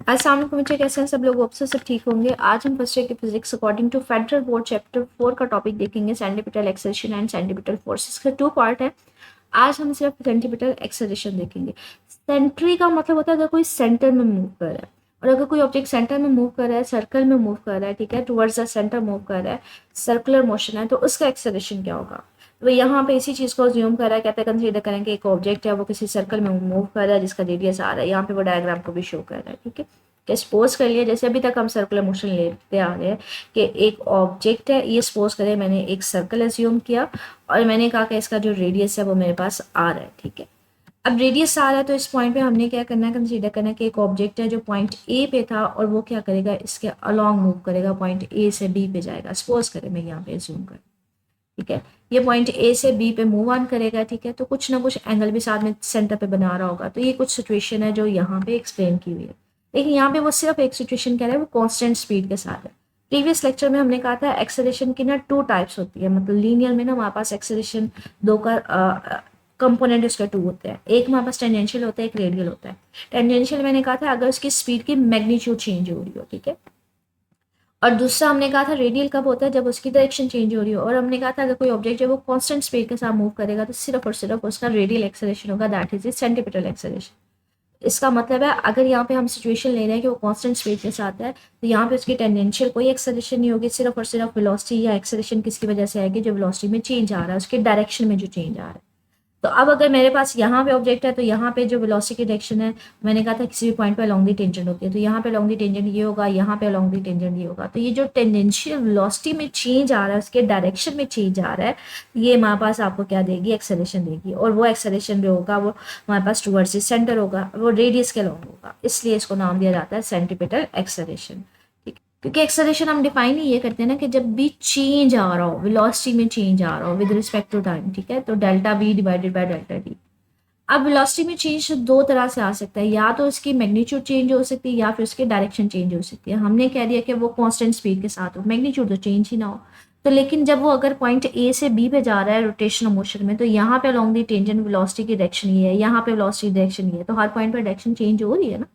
अस्सलाम वालेकुम बच्चे, कैसे हैं सब लोग? आपसे सब ठीक होंगे। आज हम फर्स्ट ईयर की physics according to federal board chapter 4 का टॉपिक देखेंगे, centripetal acceleration and centripetal forces के 2 पार्ट है। आज हम सिर्फ सेंटीपिटल एक्सेलरेशन देखेंगे। सेंट्री का मतलब होता है अगर कोई सेंटर में मूव कर रहा है, और अगर कोई ऑब्जेक्ट सेंटर में मूव कर रहा है, सर्कल में मूव कर रहा है, ठीक है, टुवर्ड्स द सेंटर मूव कर रहा है, सर्कुलर मोशन है, तो उसका एक्सेलरेशन क्या होगा? तो यहाँ पे इसी चीज़ को अज्यूम कर रहा है, कहते हैं कंसीडर करें कि एक ऑब्जेक्ट है वो किसी सर्कल में मूव कर रहा है जिसका रेडियस आ रहा है। यहाँ पे वो डायग्राम को भी शो कर रहा है, ठीक है। कि सपोज कर लिया, जैसे अभी तक हम सर्कुलर मोशन लेते आ गए कि एक ऑब्जेक्ट है, ये सपोज करें मैंने एक सर्कल एज्यूम किया और मैंने कहा कि इसका जो रेडियस है वो मेरे पास आ रहा है, ठीक है। अब रेडियस आ रहा है तो इस पॉइंट पे हमने क्या करना है, कंसीडर करना है कि एक ऑब्जेक्ट है जो पॉइंट ए पे था और वो क्या करेगा, इसके अलोंग मूव करेगा, पॉइंट ए से बी पे जाएगा। सपोज करें मैं यहाँ पे एज्यूम कर, ठीक है, ये पॉइंट ए से बी पे मूव ऑन करेगा, ठीक है। तो कुछ ना कुछ एंगल भी साथ में सेंटर पे बना रहा होगा। तो ये कुछ सिचुएशन है जो यहाँ पे एक्सप्लेन की हुई है, लेकिन यहाँ पे वो सिर्फ एक सिचुएशन कह रहा है, वो कांस्टेंट स्पीड के साथ है। प्रीवियस लेक्चर में हमने कहा था एक्सेलरेशन की ना 2 टाइप्स होती है, मतलब लीनियर में ना हमारे पास एक्सेलरेशन दो का कंपोनेंट उसके 2 होते हैं। एक हमारे पास टेंजेंशियल होता है, एक रेडियल होता है। टेंजेंशियल मैंने कहा था अगर उसकी स्पीड की मैग्नीट्यूड चेंज हो रही हो, ठीक है। और दूसरा हमने कहा था रेडियल कब होता है, जब उसकी डायरेक्शन चेंज हो रही हो। और हमने कहा था अगर कोई ऑब्जेक्ट जब वो कांस्टेंट स्पीड के साथ मूव करेगा तो सिर्फ और सिर्फ उसका रेडियल एक्सेलरेशन होगा, दैट इज सेंटीपिटल एक्सेलरेशन। इसका मतलब है अगर यहाँ पे हम सिचुएशन ले रहे हैं कि वो कांस्टेंट स्पीड के साथ है, तो यहाँ पे उसकी टेंजेंशियल कोई एक्सेलरेशन नहीं होगी, सिर्फ और सिर्फ वेलोसिटी या एक्सेलरेशन किसकी वजह से आएगी, जो वेलोसिटी में चेंज आ रहा है, उसके डायरेक्शन में जो चेंज आ रहा है। तो अब अगर मेरे पास यहाँ पे ऑब्जेक्ट है तो यहाँ पे जो वेलोसिटी की डायरेक्शन है, मैंने कहा था किसी भी पॉइंट पे अलोंग दी टेंजेंट होती है, तो यहाँ पे अलोंग दी टेंजेंट ये होगा, यहाँ पे अलोंग दी टेंजेंट ये होगा। तो ये जो टेंजेंशियल वेलोसिटी में चेंज आ रहा है, उसके डायरेक्शन में चेंज आ रहा है, ये हमारे पास आपको क्या देगी, एक्सेलरेशन देगी। और वो एक्सेलरेशन जो होगा वो हमारे पास टुवर्ड्स द सेंटर होगा, वो रेडियस के अलोंग होगा, इसलिए इसको नाम दिया जाता है सेंटीपिटल एक्सेलरेशन। क्योंकि एक्सेलरेशन हम डिफाइन ही ये करते हैं ना कि जब भी चेंज आ रहा हो, वेलोसिटी में चेंज आ रहा हो विद रिस्पेक्ट टू टाइम, ठीक है, तो delta we divided by delta T. अब वेलोसिटी में चेंज दो तरह से आ सकता है, या तो उसकी मैग्नीट्यूड चेंज हो सकती है या फिर उसकी डायरेक्शन चेंज हो सकती है। हमने कह दिया कि वो कांस्टेंट स्पीड के साथ हो, मैग्नीट्यूड तो चेंज ही ना हो। तो लेकिन जब वो अगर पॉइंट ए से बी पे जा रहा है रोटेशनल मोशन में, तो यहाँ पे अलोंग दी टेंजेंट वेलोसिटी की डायरेक्शन ये है, यहाँ पे वेलोसिटी डायरेक्शन ये है, तो हर पॉइंट पर डायरेक्शन चेंज हो रही है ना।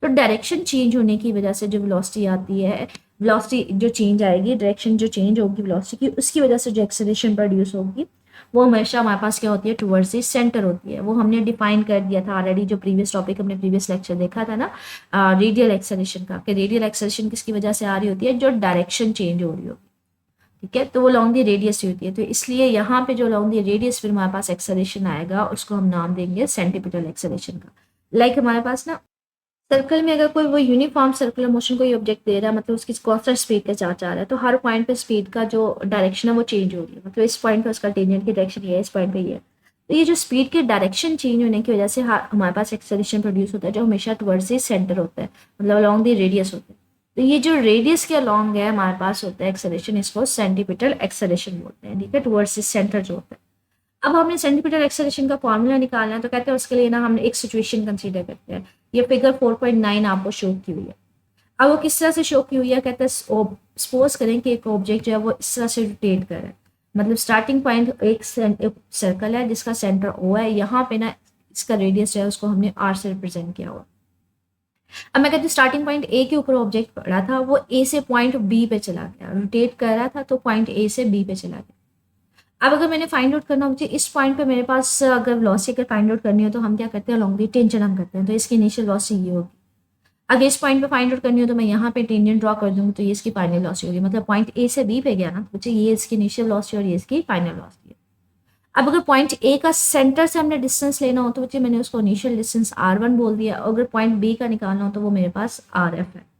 तो डायरेक्शन चेंज होने की वजह से जो वेलोसिटी आती है, वेलोसिटी जो चेंज आएगी, डायरेक्शन जो चेंज होगी वेलोसिटी की, उसकी वजह से जो एक्सेलरेशन प्रोड्यूस होगी वो हमेशा हमारे पास क्या होती है, टुवर्ड्स द सेंटर होती है। वो हमने डिफाइन कर दिया था ऑलरेडी, जो प्रीवियस टॉपिक हमने प्रीवियस लेक्चर देखा था ना, रेडियल एक्सेलरेशन का, कि रेडियल एक्सेलरेशन किसकी वजह से आ रही होती है, जो डायरेक्शन चेंज हो रही होगी, ठीक है। तो वो लॉन्ग दी रेडियस होती है, तो इसलिए यहाँ पे जो लॉन्ग दी रेडियस फिर हमारे पास एक्सेलरेशन आएगा, उसको हम नाम देंगे सेंटीपिटल एक्सेलरेशन का। लाइक हमारे पास ना सर्कल में अगर कोई वो यूनिफॉर्म सर्कुलर मोशन कोई ऑब्जेक्ट दे रहा है, मतलब उसकी कांस्टेंट स्पीड के साथ जा रहा है, तो हर पॉइंट पे स्पीड का जो डायरेक्शन है वो चेंज हो रही है। मतलब इस पॉइंट पे उसका टेंजेंट की डायरेक्शन ये है, इस पॉइंट पे ये है। तो ये जो स्पीड की डायरेक्शन चेंज होने की वजह से हमारे पास एक्सेलरेशन प्रोड्यूस होता है, जो हमेशा टुवर्ड्स द सेंटर होता है, मतलब अलॉन्ग द रेडियस होता है। तो ये जो रेडियस के अलॉन्ग है हमारे पास होता है एक्सेलरेशन, इसको सेंटीपिटल एक्सेलरेशन बोलते हैं, ठीक है, टुवर्ड्स द सेंटर जो होता है। अब हमने सेंटीपिटल एक्सेलरेशन का फॉर्मूला निकालना है, तो कहते हैं उसके लिए ना हमने एक सिचुएशन कंसीडर करते हैं। ये फिगर 4.9 आपको शो की हुई है। अब वो किस तरह से शो की हुई है, कहते हैं सपोज करें कि एक ऑब्जेक्ट जो है वो इस तरह से रोटेट कर रहा है। मतलब स्टार्टिंग पॉइंट एक सर्कल है जिसका सेंटर ओ है, यहाँ पे ना इसका रेडियस जो है उसको हमने आर से रिप्रेजेंट किया हुआ। अब मैं कहती हूँ स्टार्टिंग पॉइंट ए के ऊपर ऑब्जेक्ट पड़ा था, वो ए से पॉइंट बी पे चला गया, रोटेट कर रहा था तो पॉइंट ए से बी पे चला गया। अब अगर मैंने फाइंड आउट करना हो मुझे इस पॉइंट पे, मेरे पास अगर वेलोसिटी अगर फाइंड आउट करनी हो तो हम क्या करते हैं, अलॉन्ग दी टेंजेंट हम करते हैं, तो इसकी इनिशियल वेलोसिटी ये होगी। अगर इस पॉइंट पे फाइंड आउट करनी हो तो मैं यहाँ पे टेंजेंट ड्रॉ कर दूंगी, तो ये इसकी फाइनल वेलोसिटी होगी। मतलब पॉइंट ए से बी पे गया ना, तो ये इसकी इनिशियल वेलोसिटी और ये इसकी फाइनल वेलोसिटी है। अब अगर पॉइंट ए का सेंटर से हमने डिस्टेंस लेना हो तो बच्चे मैंने उसको इनिशियल डिस्टेंस r1 बोल दिया। अगर पॉइंट बी का निकालना हो तो वो मेरे पास rf है,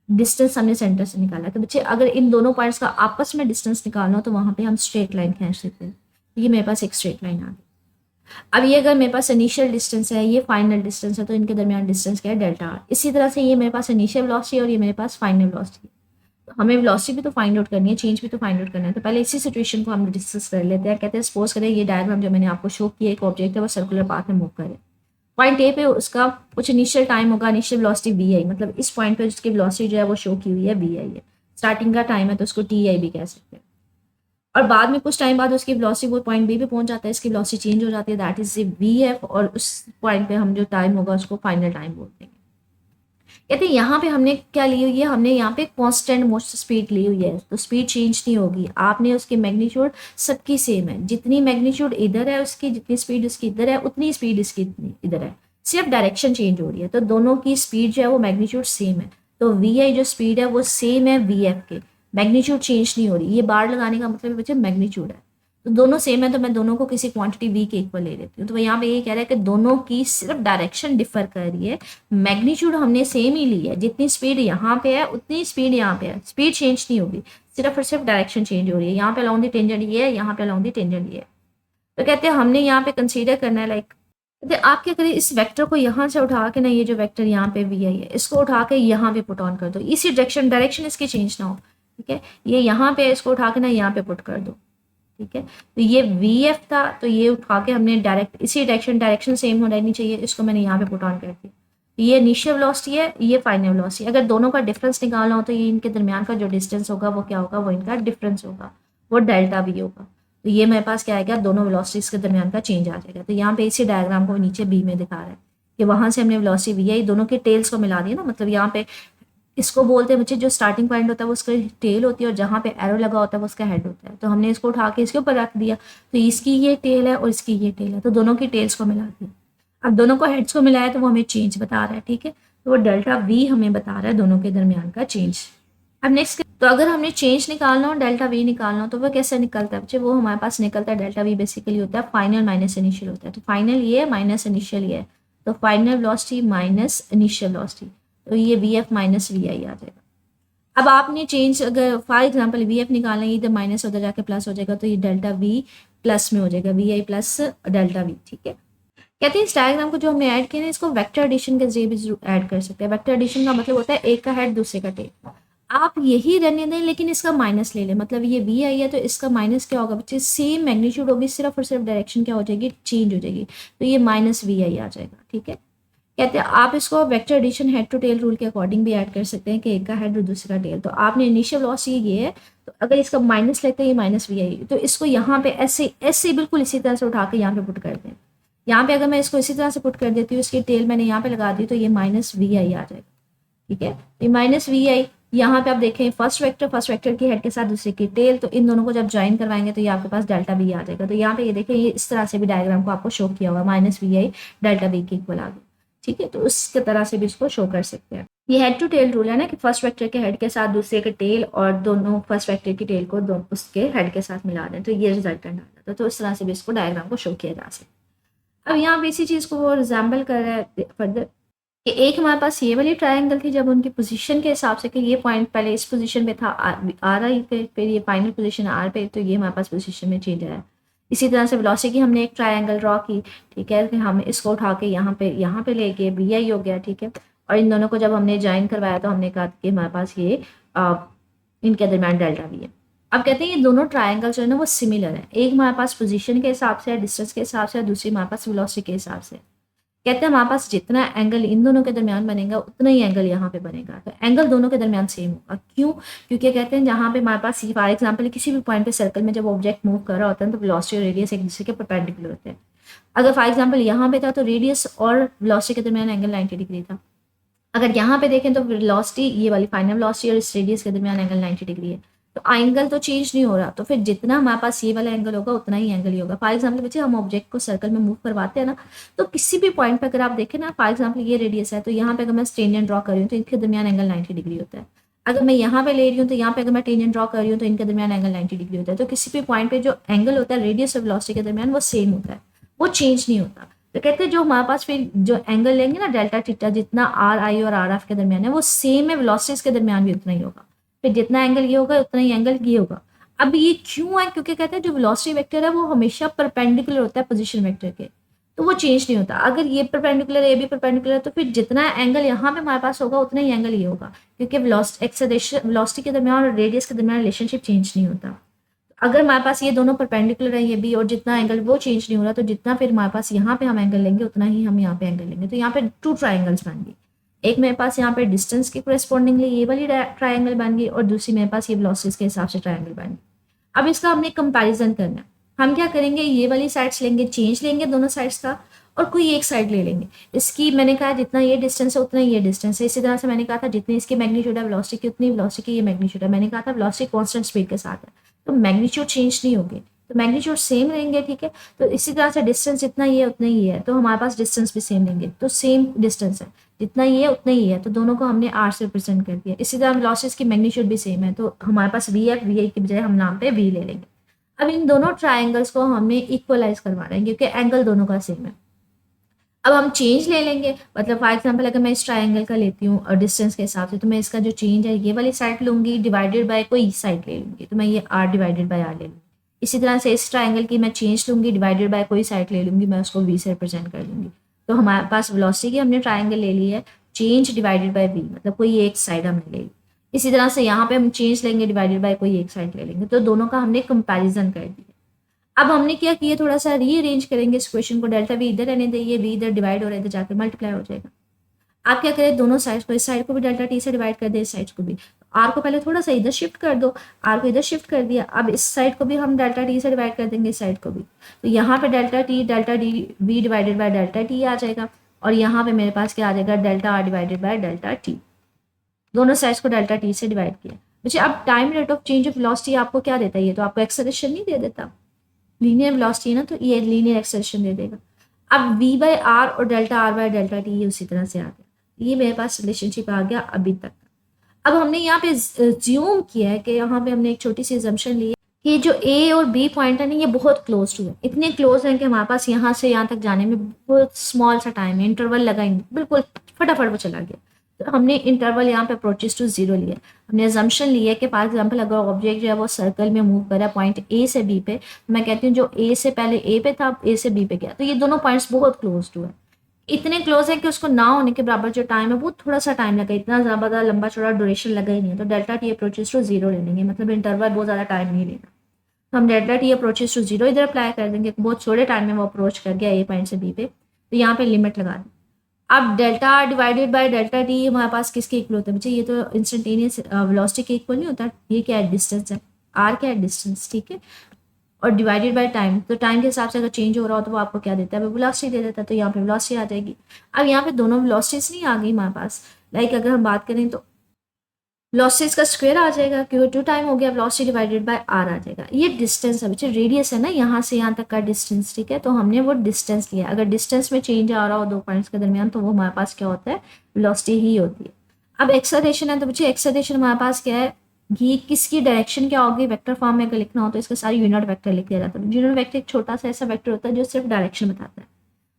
डिस्टेंस हमने सेंटर से निकाला। तो बच्चे अगर इन दोनों पॉइंट्स का आपस में डिस्टेंस निकालना हो तो वहां पे हम स्ट्रेट लाइन खींच देते हैं। ये मेरे पास एक स्ट्रेट लाइन आ गई। अब ये अगर मेरे पास इनिशियल डिस्टेंस है, ये फाइनल डिस्टेंस है, तो इनके दरमियान डिस्टेंस क्या है, डेल्टा आर। इसी तरह से ये मेरे पास इनिशियल वेलोसिटी है और ये मेरे पास फाइनल वेलोसिटी है। तो हमें वेलोसिटी भी तो फाइंड आउट करनी है, चेंज भी तो फाइंड आउट करना है। तो पहले इसी सिचुएशन को हम डिस्कस कर लेते हैं। कहते हैं सपोज करें ये डायग्राम जो मैंने आपको शो किया, एक ऑब्जेक्ट है वो सर्कुलर पाथ में मूव करे, पॉइंट ए पे उसका कुछ इनिशियल टाइम होगा, इनिशियल वेलोसिटी वी आई, मतलब इस पॉइंट पे जिसकी वेलोसिटी जो है वो शो की हुई है वी आई है, स्टार्टिंग का टाइम है तो उसको टी आई भी कह सकते हैं। और बाद में कुछ टाइम बाद उसकी वेलोसिटी वो पॉइंट बी पे पहुंच जाता है, इसकी वेलोसिटी चेंज हो जाती है, दैट इज वी एफ, और उस पॉइंट पे हम जो टाइम होगा उसको फाइनल टाइम बोलते हैं। कहते हैं यहाँ पे हमने क्या ली हुई है, हमने यहाँ पे कांस्टेंट मोस्ट स्पीड ली हुई है, तो स्पीड चेंज नहीं होगी। आपने उसकी मैग्नीट्यूड सबकी सेम है, जितनी मैग्नीट्यूड इधर है उसकी, जितनी स्पीड उसकी इधर है, उतनी स्पीड इसकी इधर है, सिर्फ डायरेक्शन चेंज हो रही है। तो दोनों की स्पीड जो है वो मैग्नीट्यूड सेम है, तो वी आई जो स्पीड है वो सेम है वी एफ के, मैग्नीट्यूड चेंज नहीं हो रही। ये बार लगाने का मतलब बच्चे मैग्नीट्यूड है, तो दोनों सेम है, तो मैं दोनों को किसी क्वांटिटी वी के इक्वल ले लेती हूँ। तो यहाँ पे ये कह रहा है कि दोनों की सिर्फ डायरेक्शन डिफर कर रही है, मैग्नीट्यूड हमने सेम ही ली है, जितनी स्पीड यहाँ पे है उतनी स्पीड यहाँ पे है, स्पीड चेंज नहीं होगी, सिर्फ और सिर्फ डायरेक्शन चेंज हो रही है। यहाँ पे अलाउंग द टेंजेंट ये है, यहाँ पे अलाउंग द टेंजेंट ये है। तो कहते हैं हमने यहाँ पे कंसीडर करना है लाइक, कहते हैं आप क्या करें, इस वेक्टर को यहाँ से उठा के ना, ये जो वेक्टर यहाँ पे वी आई है इसको उठा के यहाँ पे पुट ऑन कर दो, इसी डायरेक्शन इसकी चेंज ना हो, ठीक है। ये यहाँ पे इसको उठा के ना यहाँ पे पुट कर दो, ठीक है। तो ये वी एफ था, तो ये उठा के हमने डायरेक्ट इसी डायरेक्शन सेम हो रहनी चाहिए, इसको मैंने यहाँ पे पुट ऑन कर दिया। ये इनिशियल वेलोसिटी है, ये फाइनल वेलोसिटी। अगर दोनों का डिफरेंस निकालना हो तो ये इनके दरमियान का जो डिस्टेंस होगा वो क्या होगा, वो इनका डिफरेंस होगा, वो डेल्टा वी होगा। तो ये मेरे पास क्या आएगा, दोनों वेलोसिटीज के दरमियान का चेंज आ जाएगा। तो यहाँ पे इसी डायग्राम को नीचे बी में दिखा रहा है कि वहां से हमने वेलोसिटी वी आई दोनों के टेल्स को मिला दिया ना, मतलब यहाँ पे इसको बोलते हैं बच्चे, जो स्टार्टिंग पॉइंट होता है वो उसका टेल होती है और जहाँ पे एरो लगा होता है वो उसका हेड होता है। तो हमने इसको उठा के इसके ऊपर रख दिया, तो इसकी ये टेल है और इसकी ये टेल है, तो दोनों की टेल्स को मिला दिया। अब दोनों को हेड्स को मिलाया तो वो हमें चेंज बता रहा है, ठीक है। तो वो डेल्टा वी हमें बता रहा है दोनों के दरमियान का चेंज। अब नेक्स्ट, तो अगर हमने चेंज निकालना हो, डेल्टा वी निकालना हो, तो वो कैसे निकलता है बच्चे, वो हमारे पास निकलता है, डेल्टा वी बेसिकली होता है फाइनल माइनस इनिशियल होता है। तो फाइनल ये है, माइनस इनिशियल ये है, तो final velocity minus initial velocity, तो ये वी एफ माइनस वी आई आ जाएगा। अब आपने चेंज, अगर फॉर एग्जाम्पल वी एफ निकालना है, इधर माइनस उधर जाके प्लस हो जाएगा, तो ये डेल्टा वी प्लस में हो जाएगा, V I plus delta V, ठीक है। कहते हैं इस डायग्राम को जो हमने ऐड किया ना, इसको वेक्टर एडिशन के जरिए भी ऐड कर सकते हैं। वेक्टर एडिशन का मतलब होता है एक का हेड दूसरे का टेल। आप यही रहने दें लेकिन इसका माइनस ले लें, मतलब ये वी आई है तो इसका माइनस क्या होगा बच्चे, सेम मैग्नीट्यूड होगी, सिर्फ और सिर्फ डायरेक्शन क्या हो जाएगी, चेंज हो जाएगी, तो ये माइनस वी आई आ जाएगा, ठीक है। कहते हैं आप इसको vector addition head to tail rule के अकॉर्डिंग भी ऐड कर सकते हैं कि एक का हेड और दूसरे का टेल। तो आपने इनिशियल वेलोसिटी ये है, तो अगर इसका माइनस लेते हैं, ये माइनस वी आई, तो इसको यहाँ पे ऐसे ऐसे बिल्कुल इसी तरह से उठा के यहाँ पे पुट कर दें। यहाँ पे अगर मैं इसको इसी तरह से पुट कर देती हूँ, इसकी टेल मैंने यहाँ पे लगा दी, तो ये माइनस वी आई आ जाएगा, ठीक है। ये माइनस वी आई, यहाँ पे आप देखें फर्स्ट वेक्टर की हेड के साथ दूसरे की टेल, तो इन दोनों को जब ज्वाइन करवाएंगे तो ये आपके पास डेल्टा वी आ जाएगा। तो यहाँ पे ये देखें, ये इस तरह से भी डायग्राम को आपको शो किया हुआ, minus V I delta V के इक्वल आ गया, ठीक है। तो उस तरह से भी इसको शो कर सकते हैं। ये हेड टू टेल रूल है ना, कि फर्स्ट वेक्टर के हेड के साथ दूसरे के टेल और दोनों फर्स्ट वेक्टर की टेल को उसके हेड के साथ मिला दें, तो ये रिजल्टेंट आ जाता है। तो इस तरह से भी इसको डायग्राम को शो किया जा सकता है। अब यहाँ पे इसी चीज़ को वो रिजेंबल कर रहा है फर्दर, कि एक हमारे पास ये वाली ट्रायंगल थी, जब उनकी पोजीशन के हिसाब से कि ये पॉइंट पहले इस पोजीशन पे था आर आई पे, फिर ये फाइनल पोजीशन आर पे, तो ये हमारे पास पोजीशन में चेंज आया। इसी तरह से वेलोसिटी की हमने एक ट्रायंगल ड्रॉ की, ठीक है, कि हम इसको उठा के यहाँ पे ले गए, वी आई हो गया, ठीक है। और इन दोनों को जब हमने ज्वाइन करवाया तो हमने कहा कि हमारे पास ये इनके दरमियान डेल्टा वी है। अब कहते हैं ये दोनों ट्रायंगल जो है ना वो सिमिलर है, एक हमारे पास पोजीशन के हिसाब से, डिस्टेंस के हिसाब से, दूसरी हमारे पास वेलोसिटी के हिसाब से। कहते हैं हमारे पास जितना एंगल इन दोनों के दरमियान बनेगा उतना ही एंगल यहाँ पे बनेगा, तो एंगल दोनों के दरमियान सेम होगा। क्यों? क्योंकि कहते हैं जहाँ पे हमारे पास फॉर एग्जांपल किसी भी पॉइंट पे सर्कल में जब ऑब्जेक्ट मूव कर रहा होता है तो वेलोसिटी और रेडियस एक दूसरे के परपेंडिकुलर होते हैं। अगर फॉर एग्जाम्पल यहाँ पे था तो रेडियस और वेलोसिटी के दरमियान एंगल 90 डिग्री था। अगर यहाँ पे देखें तो वेलोसिटी, ये वाली फाइनल वेलोसिटी और इस रेडियस के दरमियान एंगल 90 डिग्री है, तो एंगल तो चेंज नहीं हो रहा, तो फिर जितना हमारे पास ये वाला एंगल होगा उतना ही एंगल ही होगा। फॉर एग्जाम्पल बच्चे हम ऑब्जेक्ट को सर्कल में मूव करवाते हैं ना, तो किसी भी पॉइंट पर अगर आप देखें ना, फॉर एग्जाम्पल ये रेडियस है, तो यहाँ पे अगर मैं टेंजेंट ड्रॉ कर रही हूँ तो इनके दरमियान एंगल 90 डिग्री होता है। अगर मैं यहाँ पे ले रही हूँ तो यहाँ पे अगर मैं टेंजेंट ड्रॉ कर रही हूँ तो इनके दरमियान एंगल 90 डिग्री होता है। तो किसी भी पॉइंट पे जो एंगल होता है रेडियस और वेलोसिटी के दरमियान वो सेम होता है, वो चेंज नहीं होता। तो कहते हैं जो हमारे पास फिर जो एंगल लेंगे ना डेल्टा थीटा, जितना आर आई और आर एफ के दरमियान है वो सेम है, वेलोसिटीज के दरमियान भी उतना ही होगा। फिर जितना एंगल ये होगा उतना ही एंगल ये होगा। अब ये क्यों है? क्योंकि कहते हैं जो वेलोसिटी वेक्टर है वो हमेशा परपेंडिकुलर होता है पोजीशन वेक्टर के, तो वो चेंज नहीं होता। अगर ये परपेंडिकुलर है, ये भी परपेंडिकुलर है, तो फिर जितना एंगल यहाँ पे हमारे पास होगा उतना ही एंगल ये होगा, क्योंकि वेलोसिटी के दरमियान और रेडियस के दरमियान रिलेशनशिप चेंज नहीं होता। अगर हमारे पास ये दोनों परपेंडिकुलर है, ये भी, और जितना एंगल वो चेंज नहीं हो रहा, तो जितना फिर हमारे पास यहाँ पे हम एंगल लेंगे उतना ही हम यहाँ पे एंगल लेंगे। तो यहाँ पे 2 ट्राइंगल्स बन गई, एक मेरे पास यहाँ पे डिस्टेंस के कोरेस्पॉन्डिंगली ये वाली ट्राइंगल बन गई, और दूसरी मेरे पास ये वेलोसिटीज के हिसाब से ट्राइंगल बन गई। अब इसका हमने कंपैरिजन करना है। हम क्या करेंगे, ये वाली साइड्स लेंगे, चेंज लेंगे दोनों साइड्स का, और कोई एक साइड ले लेंगे। इसकी मैंने कहा जितना ये डिस्टेंस है उतना ये डिस्टेंस है। इसी तरह से मैंने कहा था जितनी इसकी मैग्नीट्यूड है वेलोसिटी की उतनी वेलोसिटी की ये मैग्नीट्यूड है। मैंने कहा था वेलोसिटी कांस्टेंट स्पीड के साथ है, तो मैग्नीट्यूड चेंज नहीं होगी, तो मैग्नीट्यूड सेम रहेंगे, ठीक है। तो इसी तरह से डिस्टेंस जितना ये उतना ही है, तो हमारे पास डिस्टेंस भी सेम लेंगे, तो सेम डिस्टेंस है, जितना ये है उतना ही है, तो दोनों को हमने आर से रिप्रेजेंट कर दिया। इसी तरह वेलोसिटी की मैग्नीट्यूड भी सेम है, तो हमारे पास वी है, वी की बजाय हम नाम पे वी ले लेंगे। अब इन दोनों ट्राइंगल्स को हमने इक्वलाइज करवाना है क्योंकि एंगल दोनों का सेम है। अब हम चेंज ले लेंगे, मतलब फॉर एग्जांपल अगर मैं इस ट्राइंगल का लेती हूँ और डिस्टेंस के हिसाब से, तो मैं इसका जो चेंज है ये वाली साइड लूंगी डिवाइडेड बाय कोई साइड ले लूंगी, तो मैं ये आर डिवाइडेड बाय आर ले लूंगी। इसी तरह से इस ट्राइंगल की मैं चेंज लूंगी डिवाइडेड बाय कोई साइड ले लूंगी, मैं उसको वी से रिप्रेजेंट कर लूंगी। तो हमारे पास वेलोसिटी की हमने ट्राइंगल ले ली है, चेंज डिवाइडेड बाय वी, मतलब कोई एक साइड हमने ले ली। इसी तरह से यहाँ पे हम चेंज लेंगे डिवाइडेड बाय कोई एक साइड ले लेंगे, तो दोनों का हमने कंपेरिजन कर दिया। अब हमने क्या किया, थोड़ा सा रीअरेंज करेंगे इस क्वेश्चन को, डेल्टा वी इधर रहने देंगे, वी इधर डिवाइड हो रहा है, इधर जाकर मल्टीप्लाई हो जाएगा। आप क्या करें, दोनों साइड को, इस साइड को भी डेल्टा टी से डिवाइड कर दे, इस साइड को भी। आर को पहले थोड़ा सा इधर शिफ्ट कर दो, आर को इधर शिफ्ट कर दिया, अब इस साइड को भी हम डेल्टा टी से डिवाइड कर देंगे, इस साइड को भी। तो यहाँ पे delta D V divided by delta T आ जाएगा, और यहाँ पे मेरे पास क्या आ जाएगा, delta R divided by delta T. दोनों साइड्स को डेल्टा टी से डिवाइड किया। मुझे अब time rate of change of velocity आपको क्या देता है, ये तो आपको एक्सेलरेशन नहीं दे देता, लीनियर वेलोसिटी है ना, तो ये लीनियर एक्सेलरेशन दे देगा। अब v बाय आर और delta R bye delta T ये उसी तरह से आ गया, ये मेरे पास रिलेशनशिप आ गया अभी तक। अब हमने यहाँ पे ज्यूम किया है कि यहाँ पे हमने एक छोटी सी एजम्पशन ली है कि जो ए और बी पॉइंट है ना ये बहुत क्लोज टू है, इतने क्लोज हैं कि हमारे पास यहाँ से यहाँ तक जाने में बहुत स्मॉल सा टाइम है, इंटरवल लगाएंगे बिल्कुल फटाफट वो चला गया। तो हमने इंटरवल यहाँ पे अप्रोचेस टू जीरो लिया। हमने एजम्पशन लिया कि फॉर एग्जांपल अगर ऑब्जेक्ट जो है वो सर्कल में मूव कर रहा है पॉइंट ए से बी पे, तो मैं कहती हूँ जो ए से पहले ए पे था ए से बी पे गया, तो ये दोनों पॉइंट्स बहुत क्लोज टू है, इतने क्लोज है कि उसको ना होने के बराबर जो टाइम है वो थोड़ा सा टाइम लगा, इतना ज़्यादा लंबा चौड़ा ड्यूरेशन लगा ही नहीं है। तो delta T approaches to zero ले लेंगे, मतलब इंटरवल बहुत ज़्यादा टाइम नहीं लेना। तो हम delta T approaches to zero इधर अप्लाई कर देंगे, बहुत छोटे टाइम में वो अप्रोच कर गया ए पॉइंट से बी पे, तो यहाँ पे लिमिट लगा दी। अब delta R divided by delta T हमारे पास किसके इक्वल होता है बच्चे, ये तो इंस्टेंटेनियस वेलोसिटी के इक्वल नहीं होता, ये क्या है, डिस्टेंस है, आर क्या है, डिस्टेंस, ठीक है, और डिवाइडेड बाय टाइम, तो टाइम के हिसाब से अगर चेंज हो रहा हो तो वो आपको क्या देता है, वो वेलोसिटी दे देता है, तो यहाँ पे वेलोसिटी आ जाएगी। अब यहाँ पे दोनों वेलोसिटीज नहीं आ गई हमारे पास, लाइक अगर हम बात करें तो वेलोसिटीज का स्क्वायर आ जाएगा क्योंकि टू टाइम हो गया, वेलोसिटी डिवाइडेड बाय आर आ जाएगा। ये डिस्टेंस है बच्चे, रेडियस है ना यहाँ से यहाँ तक का डिस्टेंस, ठीक है, तो हमने वो डिस्टेंस लिया। अगर डिस्टेंस में चेंज आ रहा हो दो पॉइंट्स के दरमियान तो वो हमारे पास क्या होता है, वेलोसिटी ही होती है। अब एक्सेलरेशन है, तो बच्चे एक्सेलरेशन हमारे पास क्या है, ये किसकी डायरेक्शन क्या होगी, वेक्टर फॉर्म में अगर लिखना हो तो इसका सारी यूनिट वेक्टर लिख दिया जाता है। यूनिट वेक्टर एक छोटा सा ऐसा वेक्टर होता है जो सिर्फ डायरेक्शन बताता है,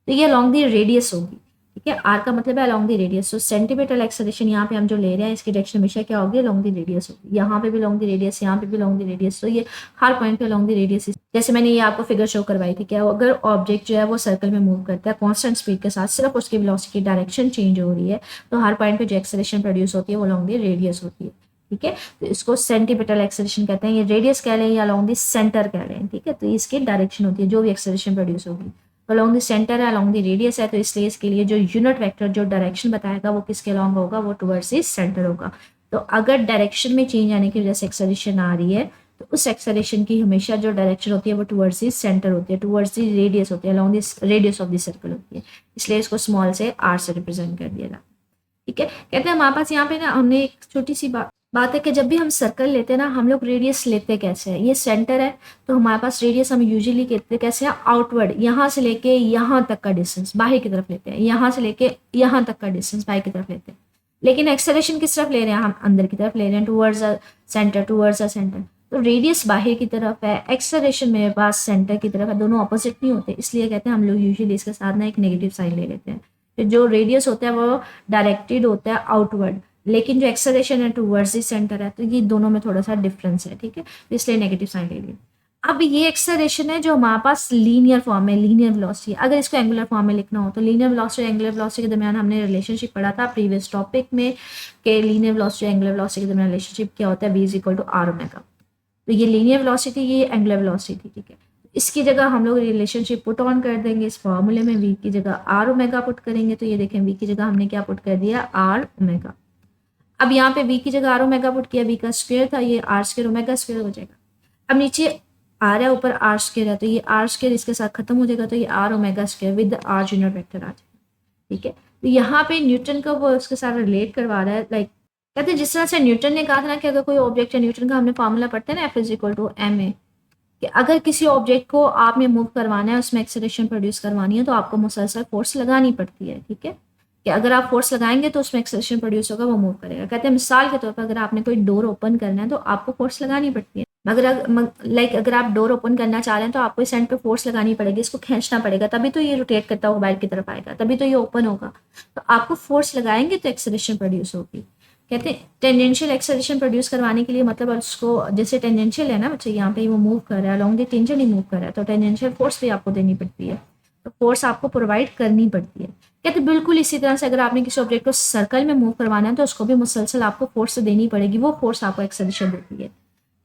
तो ये अलॉन्ग दी रेडियस होगी, ठीक है, आर का मतलब है अलॉन्ग दी रेडियस। तो सेंटीमीटर एक्सेलरेशन यहाँ पे हम जो ले रहे हैं इसकी डायरेक्शन हमेशा क्या होगी, अलॉन्ग दी रेडियस होगी। यहाँ पे भी अलॉन्ग दी रेडियस, यहाँ पे भी अलॉन्ग दी रेडियस, तो ये हर पॉइंट पे अलॉन्ग दी रेडियस। जैसे मैंने ये आपको फिगर शो करवाई थी, क्या अगर ऑब्जेक्ट जो है वो सर्कल में मूव करता है कॉन्स्टेंट स्पीड के साथ, सिर्फ उसकी वेलोसिटी की डायरेक्शन चेंज हो रही है, तो हर पॉइंट पे जो एक्सेलरेशन प्रोड्यूस होती है वो अलॉन्ग दी रेडियस होती है, ठीक है। तो इसको सेंटीमीटर एक्सेलरेशन कहते हैं, ये रेडियस कह लें या अलॉन्ग दी सेंटर कह लें, ठीक है, तो इसकी डायरेक्शन होती है जो भी एक्सेलरेशन प्रोड्यूस होगी। अलॉन्ग द सेंटर है, अलॉन्ग द रेडियस है, तो इसलिए इसके लिए जो यूनिट वेक्टर जो डायरेक्शन बताएगा वो किसके अलॉन्ग होगा, वो टुवर्ड्स द सेंटर होगा। तो अगर डायरेक्शन में चेंज आने की वजह से एक्सेलरेशन आ रही है तो उस एक्सेलरेशन की हमेशा जो डायरेक्शन होती है वो टुवर्ड्स द सेंटर होती है, टुवर्ड्स द रेडियस होती है, along the radius of the circle होती है, इसलिए इसको स्मॉल से आर से रिप्रेजेंट कर दिया जाता है, ठीक है। कहते हैं हमारे पास यहाँ पे ना हमने एक छोटी सी बात है कि जब भी हम सर्कल लेते हैं ना हम लोग रेडियस लेते कैसे हैं, ये सेंटर है तो हमारे पास रेडियस हम यूजुअली कहते कैसे हैं, आउटवर्ड, यहाँ से लेके यहाँ तक का डिस्टेंस बाहर की तरफ लेते हैं, यहाँ से लेके यहाँ तक का डिस्टेंस बाहर की तरफ लेते हैं। लेकिन एक्सेलरेशन किस तरफ ले रहे हैं, हम अंदर की तरफ ले रहे हैं, towards a centre, towards a centre. तो रेडियस बाहर की तरफ है, एक्सेलरेशन मेरे पास सेंटर की तरफ है, दोनों ऑपोजिट नहीं होते, इसलिए कहते हैं हम लोग यूजुअली इसके साथ ना एक नेगेटिव साइन ले लेते हैं। तो जो रेडियस होता है वो डायरेक्टेड होता है आउटवर्ड, लेकिन जो एक्सेलरेशन है टुवर्ड्स द सेंटर है, तो ये दोनों में थोड़ा सा डिफरेंस है, ठीक है, तो इसलिए नेगेटिव साइन ले लिया। अब ये एक्सेलरेशन है जो हमारे पास लीनियर फॉर्म में, लीनियर वेलोसिटी। अगर इसको एंगुलर फॉर्म में लिखना हो तो लीनियर वेलोसिटी और एंगुलर वेलोसिटी के दरमियान हमने रिलेशनशिप पढ़ा था प्रीवियस टॉपिक में कि लीनियर वेलोसिटी और एंगुलर वेलोसिटी के दरमियान रिलेशनशिप क्या होता है, v is equal to R omega. तो ये लीनियर वेलोसिटी, ये एंगुलर वेलोसिटी थी, ठीक है। इसकी जगह हम लोग रिलेशनशिप पुट ऑन कर देंगे इस फॉर्मूले में, v की जगह आर ओमेगा पुट करेंगे, तो ये देखें v की जगह हमने क्या पुट कर दिया, आर ओमेगा। अब यहाँ पे v की जगह आर ओमेगा पुट किया, v का स्क्वायर था, ये आर स्क्वायर ओमेगा स्क्वायर हो जाएगा। अब नीचे आर है ऊपर आर स्क्वायर है, तो ये आर स्क्वायर इसके साथ खत्म हो जाएगा, तो ये R omega square with R unit vector आ जाएगा। ठीक है, तो यहाँ पे न्यूटन का वो उसके साथ रिलेट करवा रहा है, लाइक कहते हैं जिस तरह से न्यूटन ने कहा था ना कि अगर कोई ऑब्जेक्ट है, न्यूटन का हमने फॉर्मूला पढ़ते हैं ना, F is equal to M A, कि अगर किसी ऑब्जेक्ट को आपने मूव करवाना है, उसमें एक्सेलरेशन प्रोड्यूस करवानी है, तो आपको मुसलसल फोर्स लगानी पड़ती है। ठीक है, कि अगर आप फोर्स लगाएंगे तो उसमें एक्सेलरेशन प्रोड्यूस होगा, वो मूव करेगा। कहते हैं मिसाल के तौर पर अगर आपने कोई डोर ओपन करना है तो आपको फोर्स लगानी पड़ती है, मगर लाइक अगर आप डोर ओपन करना चाह रहे हैं तो आपको इस एंड पे फोर्स लगानी पड़ेगी, इसको खींचना पड़ेगा, तभी तो ये रोटेट करता हुआ बाहर की तरफ आएगा, तभी तो ये ओपन होगा। तो आपको फोर्स लगाएंगे तो एक्सेलरेशन प्रोड्यूस होगी। कहते हैं टेंजेंशियल एक्सेलरेशन प्रोड्यूस करवाने के लिए, मतलब उसको जैसे टेंजेंशियल है ना बच्चे, यहाँ पे वो मूव कर रहा है, long the tangent he move कर रहा है, तो टेंजेंशियल फोर्स भी आपको देनी पड़ती है, तो फोर्स आपको प्रोवाइड करनी पड़ती है। कहते बिल्कुल इसी तरह से अगर आपने किसी ऑब्जेक्ट को सर्कल में मूव करवाना है तो उसको भी मुसलसल आपको फोर्स देनी पड़ेगी, वो फोर्स आपको एक्सेलरेशन देती है।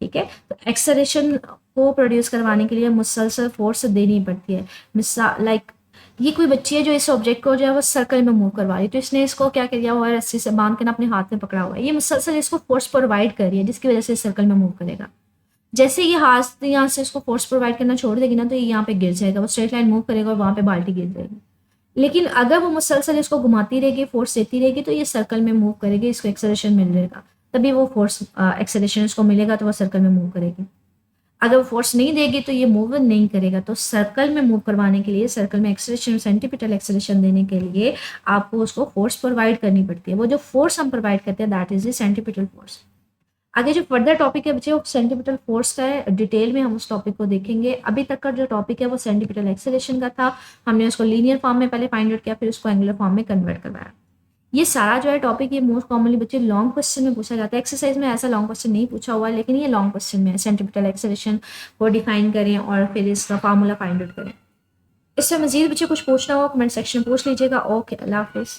ठीक है, तो एक्सेलरेशन को प्रोड्यूस करवाने के लिए मुसलसल फोर्स देनी पड़ती है। मिसाल लाइक ये कोई बच्ची है जो इस ऑब्जेक्ट को जो है वो सर्कल में मूव करवा रही है, तो इसने इसको क्या किया हुआ है, रस्सी से बांध के ना अपने हाथ में पकड़ा हुआ है, ये मुसलसल इसको फोर्स प्रोवाइड कर रही है, जिसकी वजह से सर्कल में मूव करेगा। जैसे ये हाथ यहाँ से इसको फोर्स प्रोवाइड करना छोड़ देगी ना, तो ये यहाँ पे गिर जाएगा, वो स्ट्रेट लाइन मूव करेगा और वहाँ पे बाल्टी गिर जाएगी। लेकिन अगर वो मुसलसल इसको घुमाती रहेगी, फोर्स देती रहेगी, तो ये सर्कल में मूव करेगी, इसको एक्सेलरेशन मिलेगा, तभी वो फोर्स एक्सेलरेशन इसको मिलेगा, तो वो सर्कल में मूव करेगी। अगर वो फोर्स नहीं देगी तो ये मूव नहीं करेगा। तो सर्कल में मूव करवाने के लिए, सर्कल में एक्सेलरेशन, सेंटीपिटल एक्सेलरेशन देने के लिए आपको उसको फोर्स प्रोवाइड करनी पड़ती है। वो जो फोर्स हम प्रोवाइड करते हैं that is the centripetal force. आगे जो फर्दर टॉपिक है बच्चे वो सेंटीपिटल फोर्स का है, डिटेल में हम उस टॉपिक को देखेंगे। अभी तक का जो टॉपिक है वो सेंटीपिटल एक्सेलरेशन का था, हमने उसको लीनियर फॉर्म में पहले फाइंड आउट किया, फिर उसको एंगुलर फॉर्म में कन्वर्ट करवाया। ये सारा जो है टॉपिक, ये मोस्ट कॉमनली बच्चे लॉन्ग क्वेश्चन में पूछा जाता है, एक्सरसाइज में ऐसा लॉन्ग क्वेश्चन नहीं पूछा हुआ है, लेकिन ये लॉन्ग क्वेश्चन में है। सेंटीपिटल एक्सेलरेशन को डिफाइन करें और फिर इसका फार्मूला फाइंड आउट करें। इससे मजीद बच्चे कुछ पूछना हो कमेंट सेक्शन में पूछ लीजिएगा। ओके, अल्लाह हाफिज़।